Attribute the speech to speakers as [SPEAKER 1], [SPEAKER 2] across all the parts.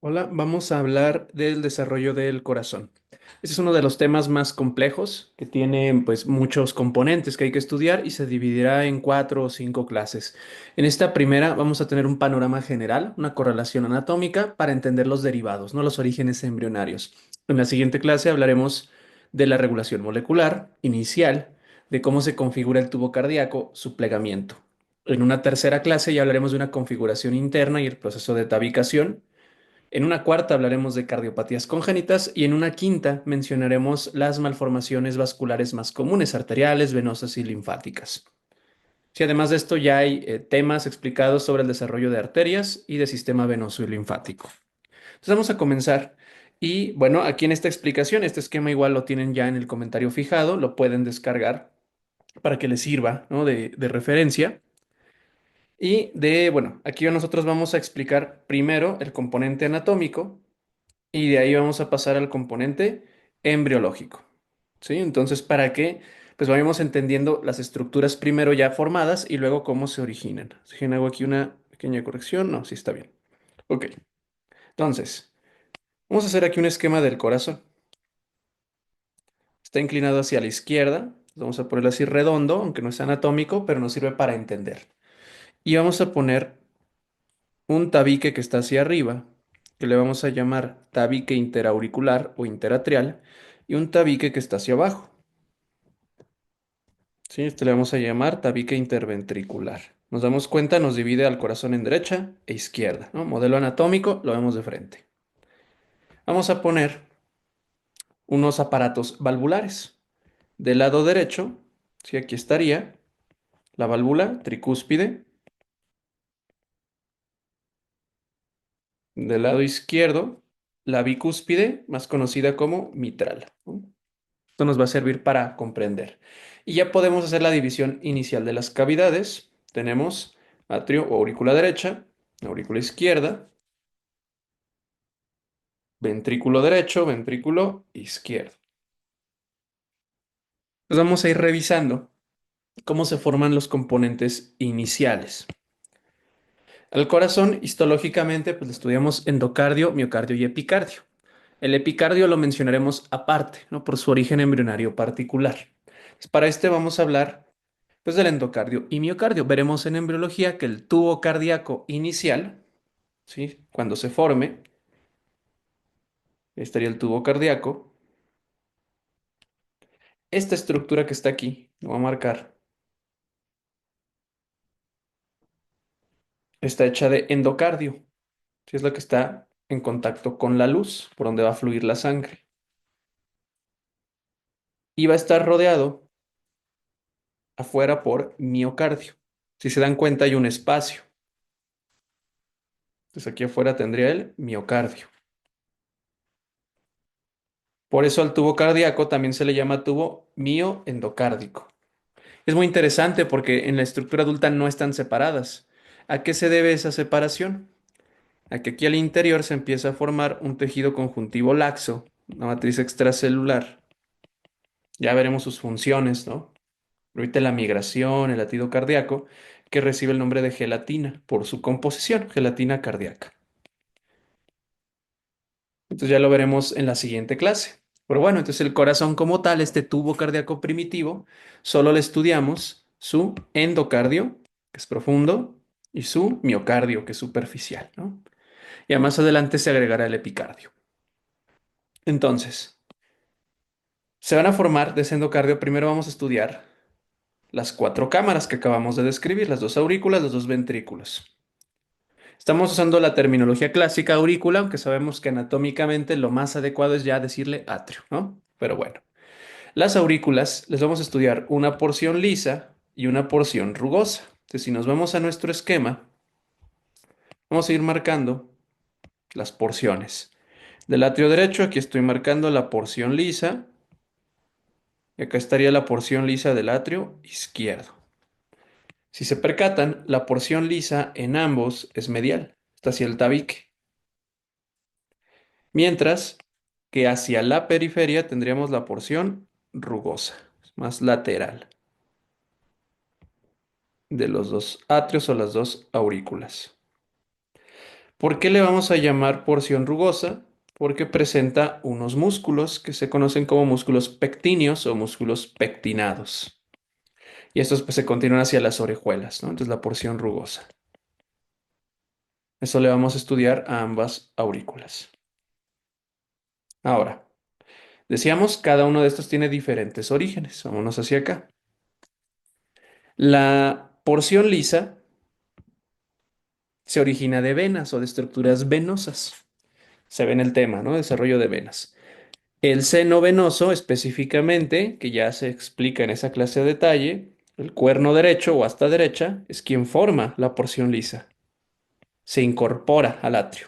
[SPEAKER 1] Hola, vamos a hablar del desarrollo del corazón. Este es uno de los temas más complejos que tiene pues muchos componentes que hay que estudiar y se dividirá en 4 o 5 clases. En esta primera vamos a tener un panorama general, una correlación anatómica para entender los derivados, no los orígenes embrionarios. En la siguiente clase hablaremos de la regulación molecular inicial, de cómo se configura el tubo cardíaco, su plegamiento. En una tercera clase ya hablaremos de una configuración interna y el proceso de tabicación. En una cuarta hablaremos de cardiopatías congénitas y en una quinta mencionaremos las malformaciones vasculares más comunes, arteriales, venosas y linfáticas. Si además de esto ya hay temas explicados sobre el desarrollo de arterias y de sistema venoso y linfático. Entonces vamos a comenzar. Y bueno, aquí en esta explicación, este esquema igual lo tienen ya en el comentario fijado, lo pueden descargar para que les sirva, ¿no?, de referencia. Bueno, aquí nosotros vamos a explicar primero el componente anatómico y de ahí vamos a pasar al componente embriológico. ¿Sí? Entonces, ¿para qué? Pues vayamos entendiendo las estructuras primero ya formadas y luego cómo se originan. Si hago aquí una pequeña corrección, no, sí está bien. Ok, entonces, vamos a hacer aquí un esquema del corazón. Está inclinado hacia la izquierda. Vamos a ponerlo así redondo, aunque no es anatómico, pero nos sirve para entender. Y vamos a poner un tabique que está hacia arriba, que le vamos a llamar tabique interauricular o interatrial, y un tabique que está hacia abajo. ¿Sí? Este le vamos a llamar tabique interventricular. Nos damos cuenta, nos divide al corazón en derecha e izquierda, ¿no? Modelo anatómico, lo vemos de frente. Vamos a poner unos aparatos valvulares. Del lado derecho, ¿sí? Aquí estaría la válvula tricúspide. Del lado izquierdo, la bicúspide, más conocida como mitral, ¿no? Esto nos va a servir para comprender. Y ya podemos hacer la división inicial de las cavidades. Tenemos atrio o aurícula derecha, aurícula izquierda, ventrículo derecho, ventrículo izquierdo. Pues vamos a ir revisando cómo se forman los componentes iniciales. Al corazón, histológicamente, pues estudiamos endocardio, miocardio y epicardio. El epicardio lo mencionaremos aparte, ¿no?, por su origen embrionario particular. Para este vamos a hablar pues del endocardio y miocardio. Veremos en embriología que el tubo cardíaco inicial, ¿sí?, cuando se forme, estaría el tubo cardíaco. Esta estructura que está aquí, lo voy a marcar, está hecha de endocardio, ¿sí? Es lo que está en contacto con la luz, por donde va a fluir la sangre. Y va a estar rodeado afuera por miocardio. Si se dan cuenta, hay un espacio. Entonces aquí afuera tendría el miocardio. Por eso al tubo cardíaco también se le llama tubo mioendocárdico. Es muy interesante porque en la estructura adulta no están separadas. ¿A qué se debe esa separación? A que aquí al interior se empieza a formar un tejido conjuntivo laxo, una matriz extracelular. Ya veremos sus funciones, ¿no? Ahorita la migración, el latido cardíaco, que recibe el nombre de gelatina por su composición, gelatina cardíaca. Entonces ya lo veremos en la siguiente clase. Pero bueno, entonces el corazón como tal, este tubo cardíaco primitivo, solo le estudiamos su endocardio, que es profundo, y su miocardio, que es superficial, ¿no? Ya más adelante se agregará el epicardio. Entonces, se van a formar de ese endocardio. Primero vamos a estudiar las 4 cámaras que acabamos de describir, las 2 aurículas, los 2 ventrículos. Estamos usando la terminología clásica aurícula, aunque sabemos que anatómicamente lo más adecuado es ya decirle atrio, ¿no? Pero bueno. Las aurículas les vamos a estudiar una porción lisa y una porción rugosa. Entonces, si nos vamos a nuestro esquema, vamos a ir marcando las porciones. Del atrio derecho, aquí estoy marcando la porción lisa y acá estaría la porción lisa del atrio izquierdo. Si se percatan, la porción lisa en ambos es medial, está hacia el tabique. Mientras que hacia la periferia tendríamos la porción rugosa, más lateral, de los 2 atrios o las 2 aurículas. ¿Por qué le vamos a llamar porción rugosa? Porque presenta unos músculos que se conocen como músculos pectíneos o músculos pectinados. Y estos pues, se continúan hacia las orejuelas, ¿no? Entonces la porción rugosa. Eso le vamos a estudiar a ambas aurículas. Ahora, decíamos, cada uno de estos tiene diferentes orígenes. Vámonos hacia acá. La porción lisa se origina de venas o de estructuras venosas. Se ve en el tema, ¿no? Desarrollo de venas. El seno venoso, específicamente, que ya se explica en esa clase de detalle, el cuerno derecho o hasta derecha, es quien forma la porción lisa. Se incorpora al atrio.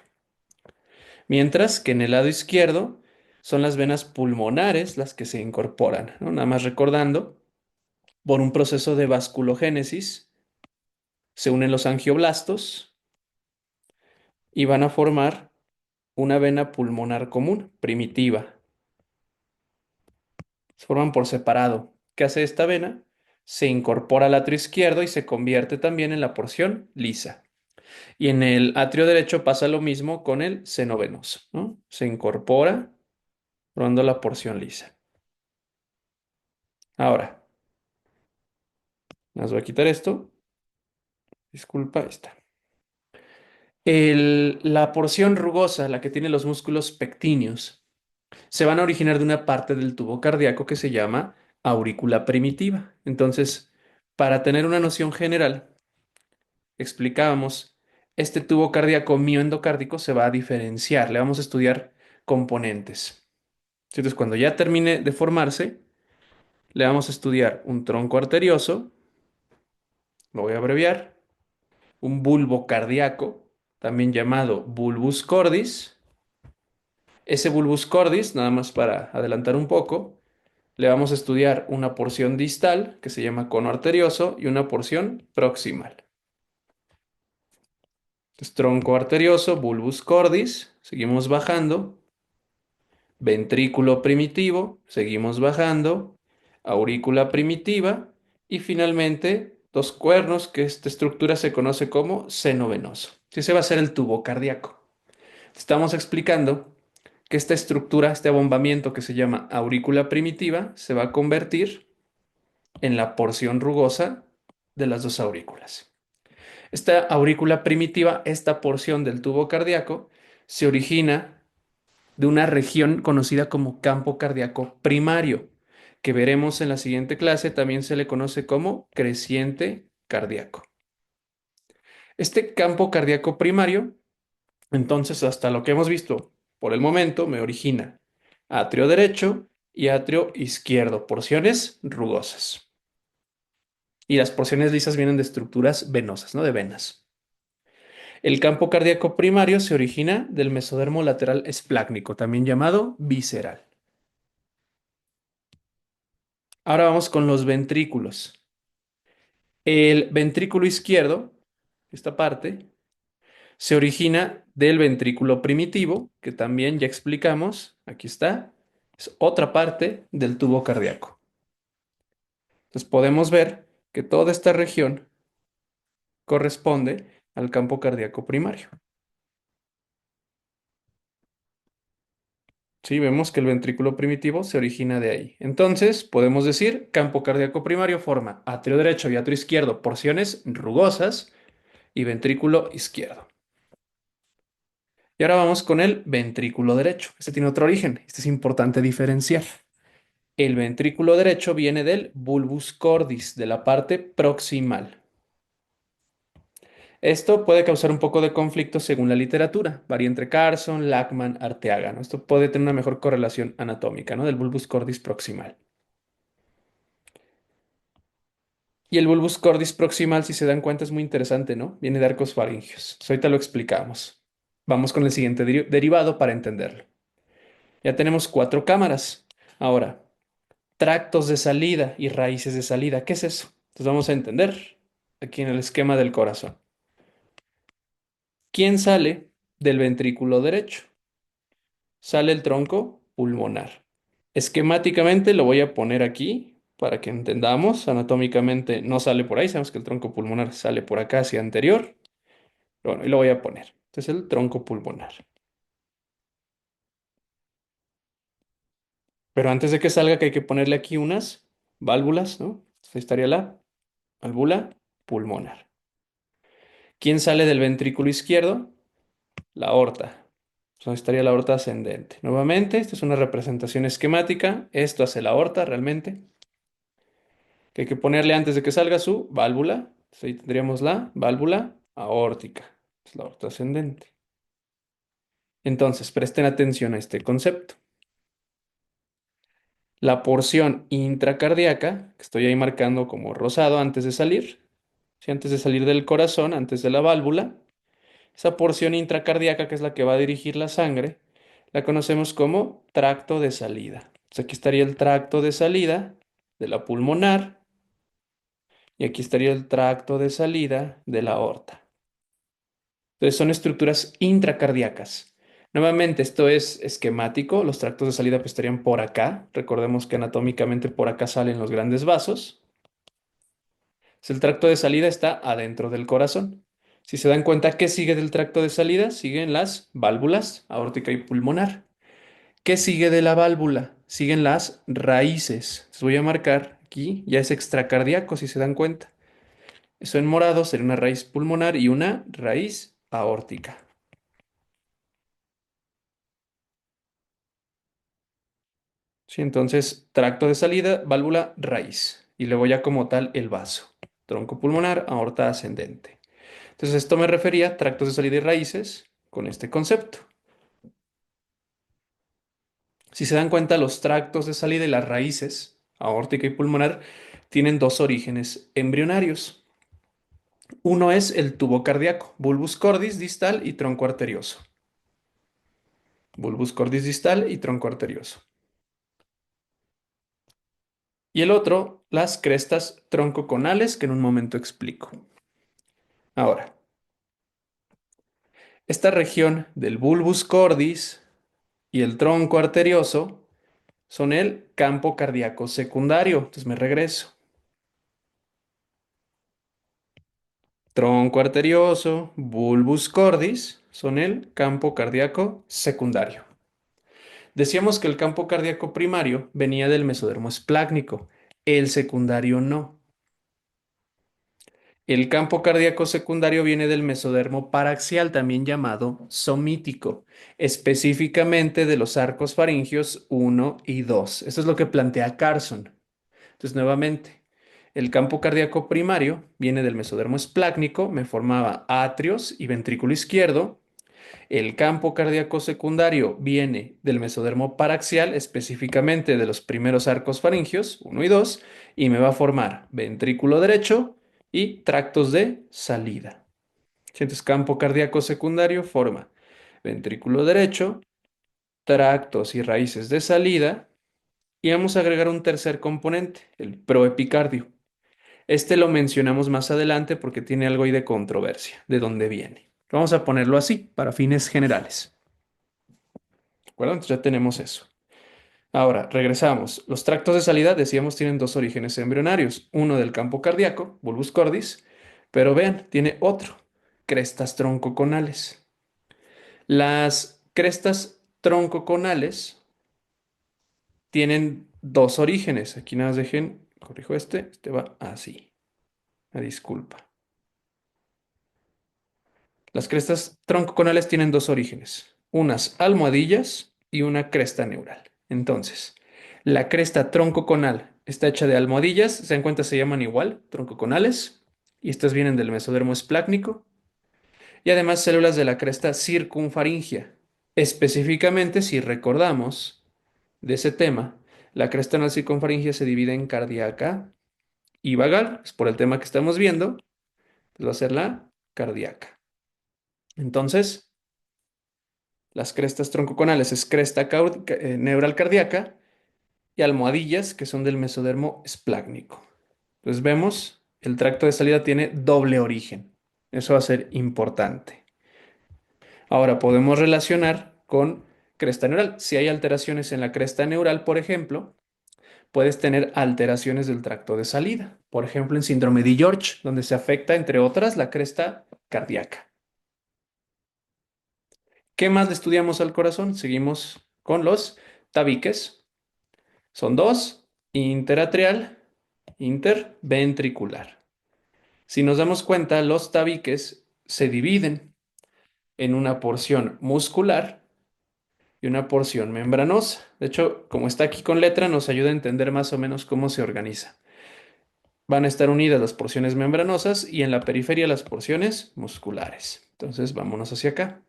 [SPEAKER 1] Mientras que en el lado izquierdo son las venas pulmonares las que se incorporan, ¿no? Nada más recordando, por un proceso de vasculogénesis, se unen los angioblastos y van a formar una vena pulmonar común, primitiva. Se forman por separado. ¿Qué hace esta vena? Se incorpora al atrio izquierdo y se convierte también en la porción lisa. Y en el atrio derecho pasa lo mismo con el seno venoso, ¿no? Se incorpora formando la porción lisa. Ahora, nos voy a quitar esto. Disculpa, ahí está. La porción rugosa, la que tiene los músculos pectíneos, se van a originar de una parte del tubo cardíaco que se llama aurícula primitiva. Entonces, para tener una noción general, explicábamos, este tubo cardíaco mioendocárdico se va a diferenciar. Le vamos a estudiar componentes. Entonces, cuando ya termine de formarse, le vamos a estudiar un tronco arterioso, lo voy a abreviar, un bulbo cardíaco, también llamado bulbus cordis. Ese bulbus cordis, nada más para adelantar un poco, le vamos a estudiar una porción distal, que se llama cono arterioso, y una porción proximal. Entonces, tronco arterioso, bulbus cordis, seguimos bajando, ventrículo primitivo, seguimos bajando, aurícula primitiva, y finalmente dos cuernos, que esta estructura se conoce como seno venoso. Ese va a ser el tubo cardíaco. Estamos explicando que esta estructura, este abombamiento que se llama aurícula primitiva, se va a convertir en la porción rugosa de las dos aurículas. Esta aurícula primitiva, esta porción del tubo cardíaco, se origina de una región conocida como campo cardíaco primario, que veremos en la siguiente clase, también se le conoce como creciente cardíaco. Este campo cardíaco primario, entonces, hasta lo que hemos visto por el momento, me origina atrio derecho y atrio izquierdo, porciones rugosas. Y las porciones lisas vienen de estructuras venosas, ¿no? De venas. El campo cardíaco primario se origina del mesodermo lateral esplácnico, también llamado visceral. Ahora vamos con los ventrículos. El ventrículo izquierdo, esta parte, se origina del ventrículo primitivo, que también ya explicamos, aquí está, es otra parte del tubo cardíaco. Entonces podemos ver que toda esta región corresponde al campo cardíaco primario. Sí, vemos que el ventrículo primitivo se origina de ahí. Entonces, podemos decir, campo cardíaco primario forma atrio derecho y atrio izquierdo, porciones rugosas y ventrículo izquierdo. Y ahora vamos con el ventrículo derecho. Este tiene otro origen. Este es importante diferenciar. El ventrículo derecho viene del bulbus cordis, de la parte proximal. Esto puede causar un poco de conflicto según la literatura. Varía entre Carson, Lachman, Arteaga, ¿no? Esto puede tener una mejor correlación anatómica, ¿no? Del bulbus cordis proximal. Y el bulbus cordis proximal, si se dan cuenta, es muy interesante, ¿no? Viene de arcos faringios. Ahorita lo explicamos. Vamos con el siguiente derivado para entenderlo. Ya tenemos cuatro cámaras. Ahora, tractos de salida y raíces de salida. ¿Qué es eso? Entonces vamos a entender aquí en el esquema del corazón. ¿Quién sale del ventrículo derecho? Sale el tronco pulmonar. Esquemáticamente lo voy a poner aquí para que entendamos. Anatómicamente no sale por ahí. Sabemos que el tronco pulmonar sale por acá hacia anterior. Bueno, y lo voy a poner. Este es el tronco pulmonar. Pero antes de que salga, que hay que ponerle aquí unas válvulas, ¿no? Entonces, ahí estaría la válvula pulmonar. ¿Quién sale del ventrículo izquierdo? La aorta. Entonces, estaría la aorta ascendente. Nuevamente, esta es una representación esquemática. Esto hace la aorta realmente. Que hay que ponerle antes de que salga su válvula. Entonces, ahí tendríamos la válvula aórtica. Es la aorta ascendente. Entonces, presten atención a este concepto. La porción intracardíaca, que estoy ahí marcando como rosado antes de salir, ¿sí? Antes de salir del corazón, antes de la válvula, esa porción intracardíaca, que es la que va a dirigir la sangre, la conocemos como tracto de salida. Entonces, aquí estaría el tracto de salida de la pulmonar y aquí estaría el tracto de salida de la aorta. Entonces son estructuras intracardíacas. Nuevamente, esto es esquemático. Los tractos de salida pues, estarían por acá. Recordemos que anatómicamente por acá salen los grandes vasos. Entonces, el tracto de salida está adentro del corazón. Si se dan cuenta, ¿qué sigue del tracto de salida? Siguen las válvulas aórtica y pulmonar. ¿Qué sigue de la válvula? Siguen las raíces. Entonces voy a marcar aquí, ya es extracardíaco, si se dan cuenta. Eso en morado sería una raíz pulmonar y una raíz aórtica. Sí, entonces, tracto de salida, válvula, raíz. Y luego ya como tal el vaso. Tronco pulmonar, aorta ascendente. Entonces, esto me refería a tractos de salida y raíces con este concepto. Si se dan cuenta, los tractos de salida y las raíces, aórtica y pulmonar, tienen dos orígenes embrionarios. Uno es el tubo cardíaco, bulbus cordis distal y tronco arterioso. Bulbus cordis distal y tronco arterioso. Y el otro, las crestas troncoconales, que en un momento explico. Ahora, esta región del bulbus cordis y el tronco arterioso son el campo cardíaco secundario. Entonces me regreso. Tronco arterioso, bulbus cordis son el campo cardíaco secundario. Decíamos que el campo cardíaco primario venía del mesodermo esplácnico, el secundario no. El campo cardíaco secundario viene del mesodermo paraxial, también llamado somítico, específicamente de los arcos faringios 1 y 2. Eso es lo que plantea Carson. Entonces, nuevamente, el campo cardíaco primario viene del mesodermo esplácnico, me formaba atrios y ventrículo izquierdo. El campo cardíaco secundario viene del mesodermo paraxial, específicamente de los primeros arcos faringios, 1 y 2, y me va a formar ventrículo derecho y tractos de salida. Entonces, campo cardíaco secundario forma ventrículo derecho, tractos y raíces de salida, y vamos a agregar un tercer componente, el proepicardio. Este lo mencionamos más adelante porque tiene algo ahí de controversia, de dónde viene. Vamos a ponerlo así, para fines generales. ¿De acuerdo? Entonces ya tenemos eso. Ahora, regresamos. Los tractos de salida, decíamos, tienen dos orígenes embrionarios. Uno del campo cardíaco, bulbus cordis, pero vean, tiene otro, crestas troncoconales. Las crestas troncoconales tienen dos orígenes. Aquí nada más dejen, corrijo este va así. Una disculpa. Las crestas troncoconales tienen dos orígenes, unas almohadillas y una cresta neural. Entonces, la cresta troncoconal está hecha de almohadillas, se dan cuenta, se llaman igual, troncoconales, y estas vienen del mesodermo esplácnico, y además células de la cresta circunfaringia. Específicamente, si recordamos de ese tema, la cresta anal circunfaringia se divide en cardíaca y vagal, es por el tema que estamos viendo, pues va a ser la cardíaca. Entonces, las crestas troncoconales es cresta neural cardíaca y almohadillas que son del mesodermo esplácnico. Entonces vemos, el tracto de salida tiene doble origen. Eso va a ser importante. Ahora podemos relacionar con cresta neural. Si hay alteraciones en la cresta neural, por ejemplo, puedes tener alteraciones del tracto de salida. Por ejemplo, en síndrome de George, donde se afecta, entre otras, la cresta cardíaca. ¿Qué más le estudiamos al corazón? Seguimos con los tabiques. Son dos, interatrial, interventricular. Si nos damos cuenta, los tabiques se dividen en una porción muscular y una porción membranosa. De hecho, como está aquí con letra, nos ayuda a entender más o menos cómo se organiza. Van a estar unidas las porciones membranosas y en la periferia las porciones musculares. Entonces, vámonos hacia acá.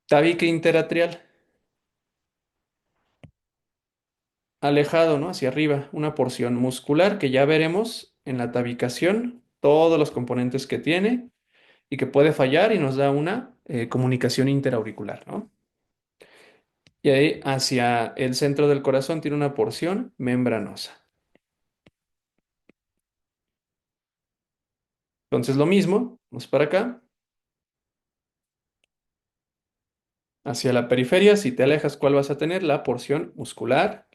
[SPEAKER 1] Tabique interatrial, alejado, ¿no? Hacia arriba, una porción muscular que ya veremos en la tabicación, todos los componentes que tiene y que puede fallar y nos da una comunicación interauricular, ¿no? Y ahí hacia el centro del corazón tiene una porción membranosa. Entonces lo mismo, vamos para acá, hacia la periferia, si te alejas, ¿cuál vas a tener? La porción muscular.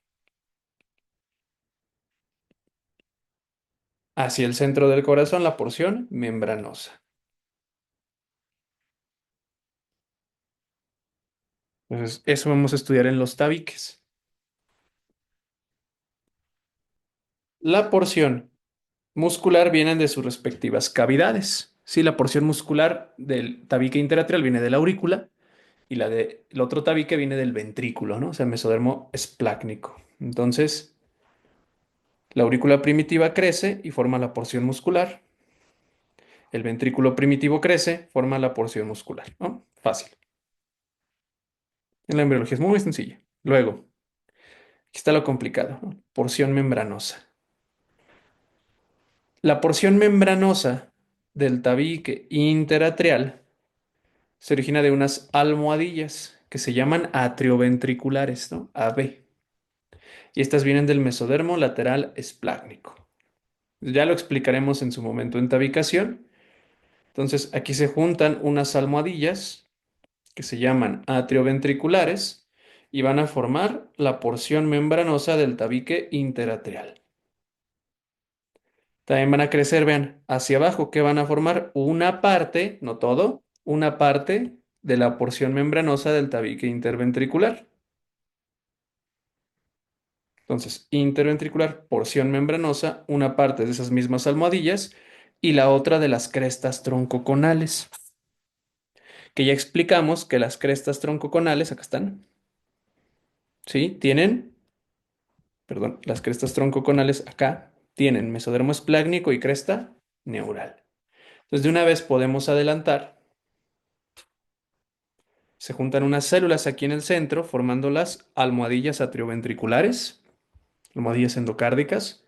[SPEAKER 1] Hacia el centro del corazón, la porción membranosa. Entonces, eso vamos a estudiar en los tabiques. La porción muscular viene de sus respectivas cavidades. Sí, la porción muscular del tabique interatrial viene de la aurícula y la del otro tabique viene del ventrículo, ¿no? O sea, mesodermo esplácnico. Entonces, la aurícula primitiva crece y forma la porción muscular. El ventrículo primitivo crece, forma la porción muscular, ¿no? Fácil. En la embriología es muy sencilla. Luego, aquí está lo complicado, ¿no? Porción membranosa. La porción membranosa del tabique interatrial se origina de unas almohadillas que se llaman atrioventriculares, ¿no? AB. Y estas vienen del mesodermo lateral esplácnico. Ya lo explicaremos en su momento en tabicación. Entonces, aquí se juntan unas almohadillas que se llaman atrioventriculares y van a formar la porción membranosa del tabique interatrial. También van a crecer, vean, hacia abajo, que van a formar una parte, no todo, una parte de la porción membranosa del tabique interventricular. Entonces, interventricular, porción membranosa, una parte de esas mismas almohadillas y la otra de las crestas troncoconales, que ya explicamos que las crestas troncoconales, acá están, ¿sí? Tienen, perdón, las crestas troncoconales acá tienen mesodermo esplácnico y cresta neural. Entonces, de una vez podemos adelantar. Se juntan unas células aquí en el centro, formando las almohadillas atrioventriculares, almohadillas endocárdicas,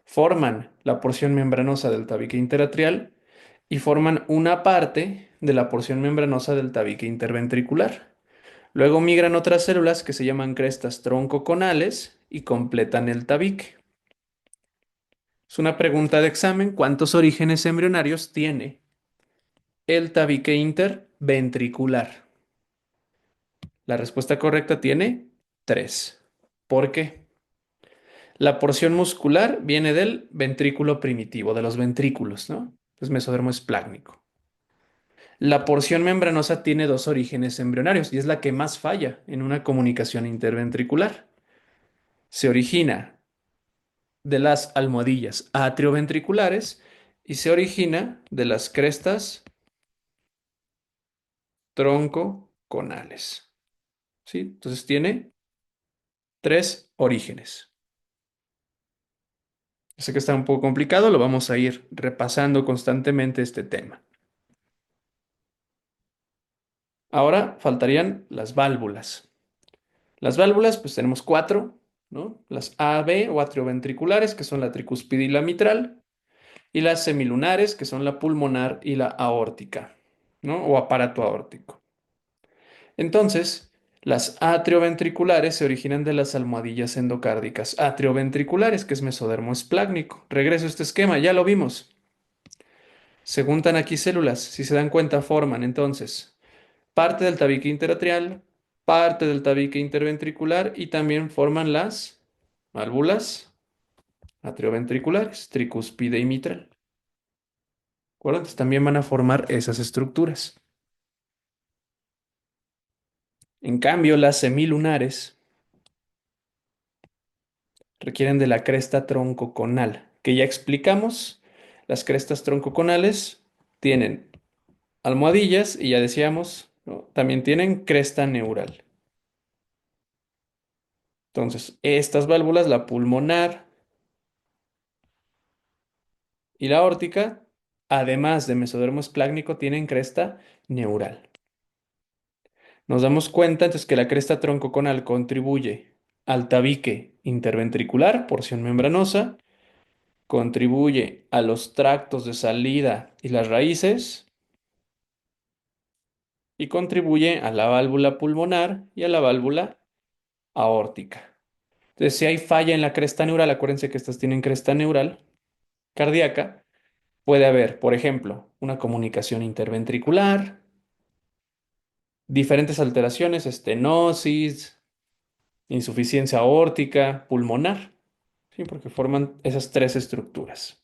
[SPEAKER 1] forman la porción membranosa del tabique interatrial y forman una parte de la porción membranosa del tabique interventricular. Luego migran otras células que se llaman crestas troncoconales y completan el tabique. Es una pregunta de examen: ¿cuántos orígenes embrionarios tiene el tabique interventricular? La respuesta correcta tiene 3. ¿Por qué? La porción muscular viene del ventrículo primitivo, de los ventrículos, ¿no? Es mesodermo esplácnico. La porción membranosa tiene dos orígenes embrionarios y es la que más falla en una comunicación interventricular. Se origina de las almohadillas atrioventriculares y se origina de las crestas troncoconales. ¿Sí? Entonces tiene 3 orígenes. Sé que está un poco complicado, lo vamos a ir repasando constantemente este tema. Ahora faltarían las válvulas. Las válvulas, pues tenemos 4, ¿no? Las AB o atrioventriculares, que son la tricúspide y la mitral, y las semilunares, que son la pulmonar y la aórtica, ¿no? O aparato aórtico. Entonces, las atrioventriculares se originan de las almohadillas endocárdicas atrioventriculares, que es mesodermo esplácnico. Regreso a este esquema, ya lo vimos. Se juntan aquí células, si se dan cuenta, forman entonces parte del tabique interatrial, parte del tabique interventricular y también forman las válvulas atrioventriculares, tricúspide y mitral. ¿De acuerdo? Entonces también van a formar esas estructuras. En cambio, las semilunares requieren de la cresta troncoconal, que ya explicamos. Las crestas troncoconales tienen almohadillas y ya decíamos, ¿no? También tienen cresta neural. Entonces, estas válvulas, la pulmonar y la aórtica, además de mesodermo esplácnico, tienen cresta neural. Nos damos cuenta entonces que la cresta troncoconal contribuye al tabique interventricular, porción membranosa, contribuye a los tractos de salida y las raíces, y contribuye a la válvula pulmonar y a la válvula aórtica. Entonces, si hay falla en la cresta neural, acuérdense que estas tienen cresta neural cardíaca, puede haber, por ejemplo, una comunicación interventricular, diferentes alteraciones, estenosis, insuficiencia aórtica, pulmonar, ¿sí? Porque forman esas tres estructuras.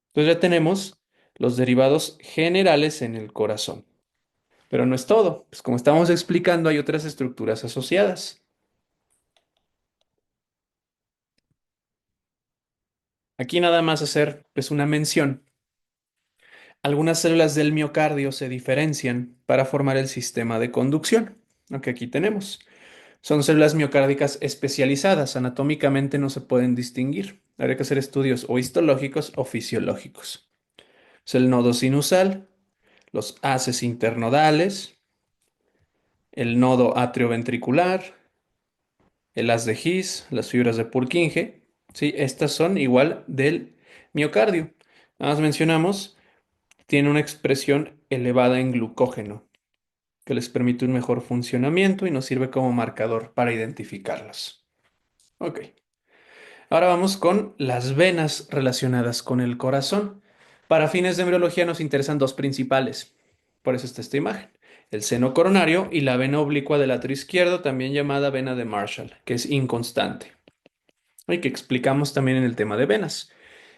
[SPEAKER 1] Entonces ya tenemos los derivados generales en el corazón. Pero no es todo, pues como estamos explicando, hay otras estructuras asociadas. Aquí nada más hacer pues una mención. Algunas células del miocardio se diferencian para formar el sistema de conducción, lo que aquí tenemos. Son células miocárdicas especializadas, anatómicamente no se pueden distinguir. Habría que hacer estudios o histológicos o fisiológicos. Es el nodo sinusal, los haces internodales, el nodo atrioventricular, el haz de His, las fibras de Purkinje. Sí, estas son igual del miocardio. Nada más mencionamos, tiene una expresión elevada en glucógeno, que les permite un mejor funcionamiento y nos sirve como marcador para identificarlas. Ok, ahora vamos con las venas relacionadas con el corazón. Para fines de embriología nos interesan dos principales, por eso está esta imagen. El seno coronario y la vena oblicua del atrio izquierdo, también llamada vena de Marshall, que es inconstante. Y que explicamos también en el tema de venas.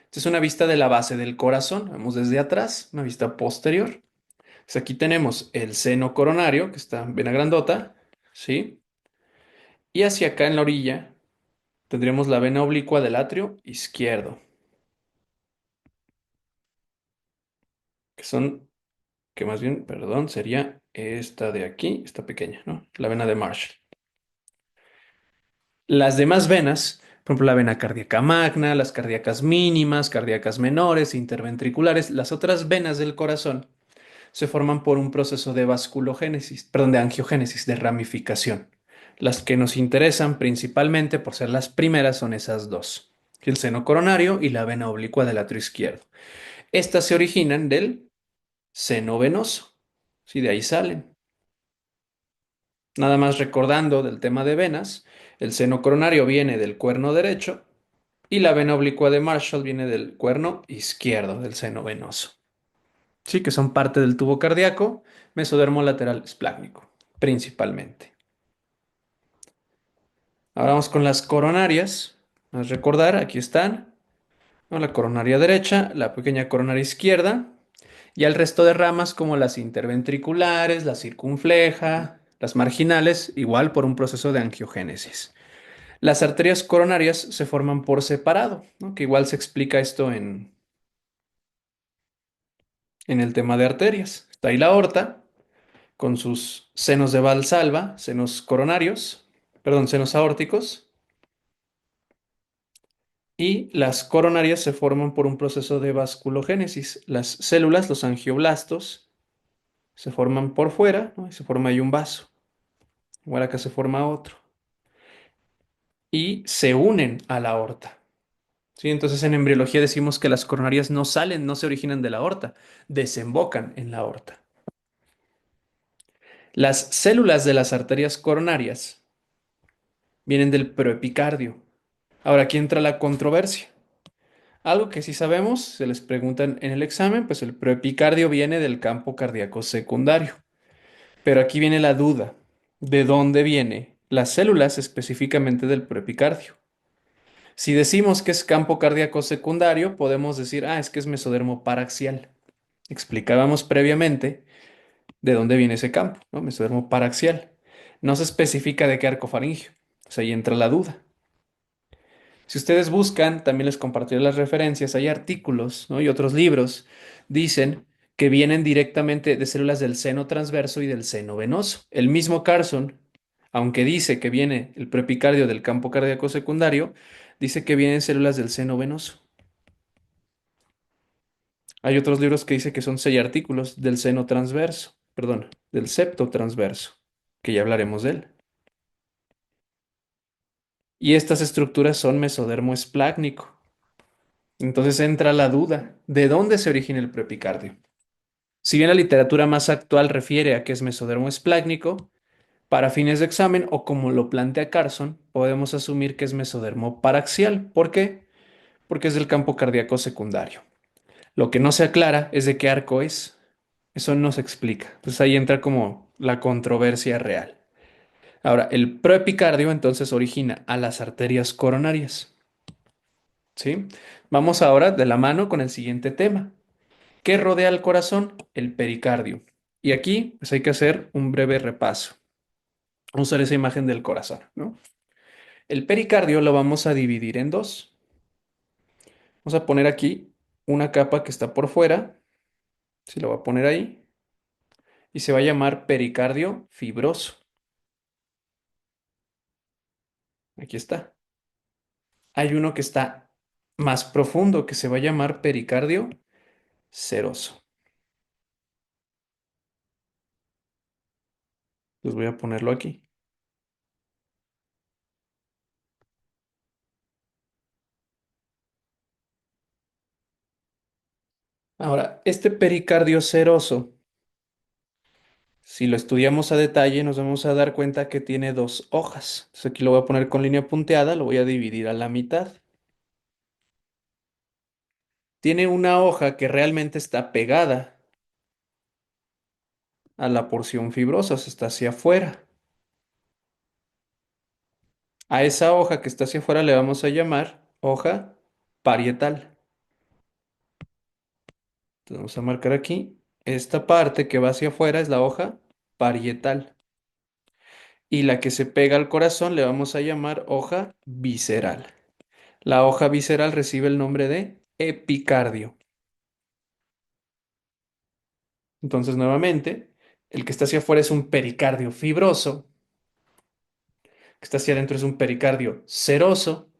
[SPEAKER 1] Esta es una vista de la base del corazón. Vemos desde atrás, una vista posterior. Pues aquí tenemos el seno coronario, que está vena grandota, ¿sí? Y hacia acá en la orilla tendríamos la vena oblicua del atrio izquierdo, que son, que más bien, perdón, sería esta de aquí, esta pequeña, ¿no? La vena de Marshall. Las demás venas, por ejemplo, la vena cardíaca magna, las cardíacas mínimas, cardíacas menores, interventriculares, las otras venas del corazón se forman por un proceso de vasculogénesis, perdón, de angiogénesis, de ramificación. Las que nos interesan principalmente por ser las primeras son esas dos, el seno coronario y la vena oblicua del atrio izquierdo. Estas se originan del seno venoso, ¿sí? De ahí salen. Nada más recordando del tema de venas, el seno coronario viene del cuerno derecho y la vena oblicua de Marshall viene del cuerno izquierdo del seno venoso. Sí, que son parte del tubo cardíaco, mesodermo lateral esplácnico, principalmente. Ahora vamos con las coronarias. Vamos a recordar, aquí están, ¿no? La coronaria derecha, la pequeña coronaria izquierda, y el resto de ramas como las interventriculares, la circunfleja, las marginales, igual por un proceso de angiogénesis. Las arterias coronarias se forman por separado, ¿no? Que igual se explica esto en el tema de arterias. Está ahí la aorta, con sus senos de Valsalva, senos coronarios, perdón, senos aórticos, y las coronarias se forman por un proceso de vasculogénesis. Las células, los angioblastos, se forman por fuera, ¿no? Y se forma ahí un vaso. Igual acá se forma otro. Y se unen a la aorta. ¿Sí? Entonces en embriología decimos que las coronarias no salen, no se originan de la aorta, desembocan en la aorta. Las células de las arterias coronarias vienen del proepicardio. Ahora aquí entra la controversia. Algo que sí sabemos, se les preguntan en el examen, pues el proepicardio viene del campo cardíaco secundario. Pero aquí viene la duda, ¿de dónde viene las células específicamente del proepicardio? Si decimos que es campo cardíaco secundario, podemos decir, es que es mesodermo paraxial. Explicábamos previamente de dónde viene ese campo, ¿no? Mesodermo paraxial. No se especifica de qué arco faríngeo. O sea, ahí entra la duda. Si ustedes buscan, también les compartiré las referencias, hay artículos, ¿no? Y otros libros dicen que vienen directamente de células del seno transverso y del seno venoso. El mismo Carson, aunque dice que viene el preepicardio del campo cardíaco secundario, dice que vienen células del seno venoso. Hay otros libros que dicen que son 6 artículos del seno transverso, perdón, del septo transverso, que ya hablaremos de él. Y estas estructuras son mesodermo esplácnico. Entonces entra la duda, ¿de dónde se origina el preepicardio? Si bien la literatura más actual refiere a que es mesodermo esplácnico, para fines de examen o como lo plantea Carson, podemos asumir que es mesodermo paraxial. ¿Por qué? Porque es del campo cardíaco secundario. Lo que no se aclara es de qué arco es. Eso no se explica. Entonces ahí entra como la controversia real. Ahora, el proepicardio entonces origina a las arterias coronarias. ¿Sí? Vamos ahora de la mano con el siguiente tema. ¿Qué rodea al corazón? El pericardio. Y aquí pues hay que hacer un breve repaso. Vamos a usar esa imagen del corazón, ¿no? El pericardio lo vamos a dividir en dos. Vamos a poner aquí una capa que está por fuera. Se lo va a poner ahí. Y se va a llamar pericardio fibroso. Aquí está. Hay uno que está más profundo que se va a llamar pericardio seroso. Les voy a ponerlo aquí. Ahora, este pericardio seroso, si lo estudiamos a detalle, nos vamos a dar cuenta que tiene dos hojas. Entonces aquí lo voy a poner con línea punteada, lo voy a dividir a la mitad. Tiene una hoja que realmente está pegada a la porción fibrosa, o sea, está hacia afuera. A esa hoja que está hacia afuera le vamos a llamar hoja parietal. Entonces vamos a marcar aquí. Esta parte que va hacia afuera es la hoja parietal. Y la que se pega al corazón le vamos a llamar hoja visceral. La hoja visceral recibe el nombre de epicardio. Entonces, nuevamente, el que está hacia afuera es un pericardio fibroso, que está hacia adentro es un pericardio seroso,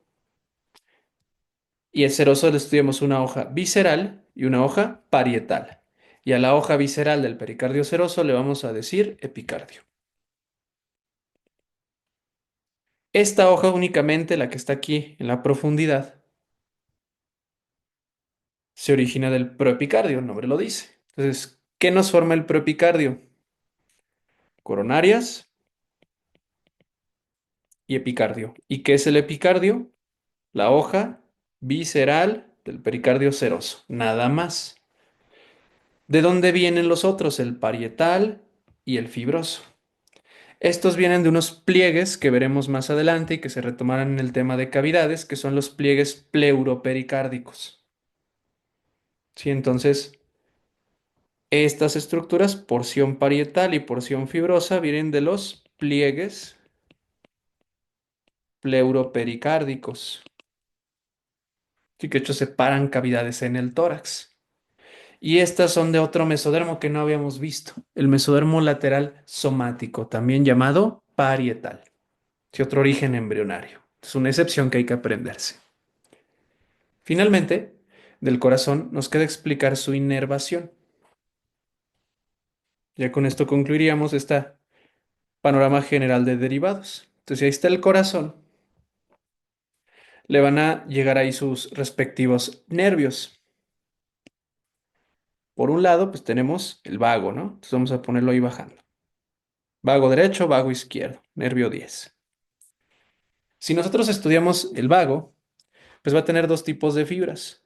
[SPEAKER 1] y el seroso le estudiamos una hoja visceral y una hoja parietal. Y a la hoja visceral del pericardio seroso le vamos a decir epicardio. Esta hoja únicamente, la que está aquí en la profundidad, se origina del proepicardio, el nombre lo dice. Entonces, ¿qué nos forma el proepicardio? Coronarias y epicardio. ¿Y qué es el epicardio? La hoja visceral del pericardio seroso, nada más. ¿De dónde vienen los otros? El parietal y el fibroso. Estos vienen de unos pliegues que veremos más adelante y que se retomarán en el tema de cavidades, que son los pliegues pleuropericárdicos. Sí, entonces, estas estructuras, porción parietal y porción fibrosa, vienen de los pliegues pleuropericárdicos. Sí, que de hecho separan cavidades en el tórax. Y estas son de otro mesodermo que no habíamos visto, el mesodermo lateral somático, también llamado parietal. Sí, otro origen embrionario. Es una excepción que hay que aprenderse. Finalmente, del corazón nos queda explicar su inervación. Ya con esto concluiríamos este panorama general de derivados. Entonces, si ahí está el corazón, le van a llegar ahí sus respectivos nervios. Por un lado, pues tenemos el vago, ¿no? Entonces vamos a ponerlo ahí bajando. Vago derecho, vago izquierdo, nervio 10. Si nosotros estudiamos el vago, pues va a tener dos tipos de fibras.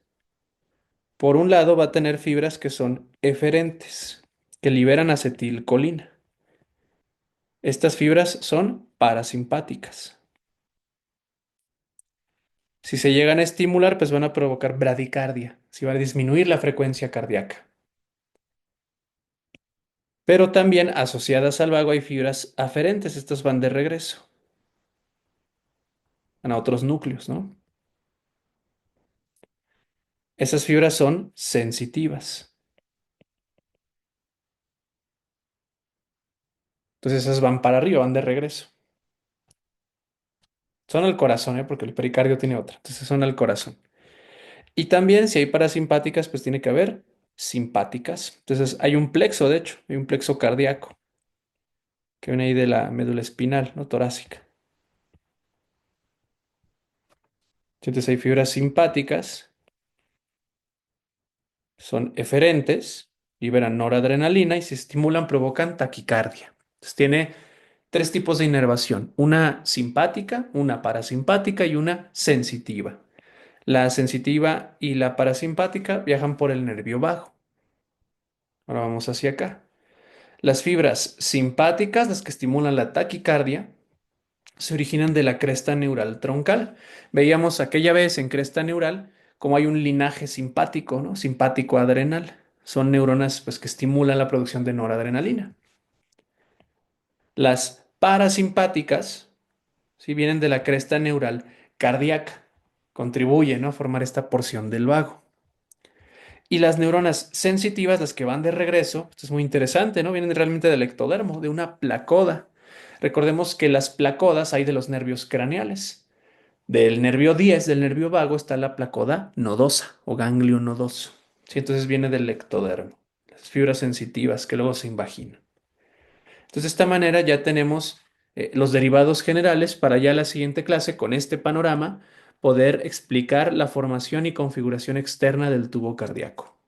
[SPEAKER 1] Por un lado va a tener fibras que son eferentes, que liberan acetilcolina. Estas fibras son parasimpáticas. Si se llegan a estimular, pues van a provocar bradicardia, si van a disminuir la frecuencia cardíaca. Pero también asociadas al vago hay fibras aferentes, estas van de regreso, van a otros núcleos, ¿no? Esas fibras son sensitivas. Entonces esas van para arriba, van de regreso. Son al corazón, ¿eh? Porque el pericardio tiene otra. Entonces son al corazón. Y también si hay parasimpáticas, pues tiene que haber simpáticas. Entonces hay un plexo, de hecho, hay un plexo cardíaco que viene ahí de la médula espinal, ¿no? Torácica. Entonces hay fibras simpáticas, son eferentes, liberan noradrenalina y si estimulan provocan taquicardia. Entonces tiene tres tipos de inervación, una simpática, una parasimpática y una sensitiva. La sensitiva y la parasimpática viajan por el nervio vago. Ahora vamos hacia acá. Las fibras simpáticas, las que estimulan la taquicardia, se originan de la cresta neural troncal. Veíamos aquella vez en cresta neural como hay un linaje simpático, ¿no? Simpático adrenal. Son neuronas pues, que estimulan la producción de noradrenalina. Las parasimpáticas, ¿sí? Vienen de la cresta neural cardíaca. Contribuyen, ¿no? A formar esta porción del vago. Y las neuronas sensitivas, las que van de regreso, esto es muy interesante, ¿no? Vienen realmente del ectodermo, de una placoda. Recordemos que las placodas hay de los nervios craneales. Del nervio 10 del nervio vago, está la placoda nodosa o ganglio nodoso. Sí, entonces viene del ectodermo, las fibras sensitivas que luego se invaginan. Entonces, de esta manera ya tenemos los derivados generales para ya la siguiente clase, con este panorama, poder explicar la formación y configuración externa del tubo cardíaco.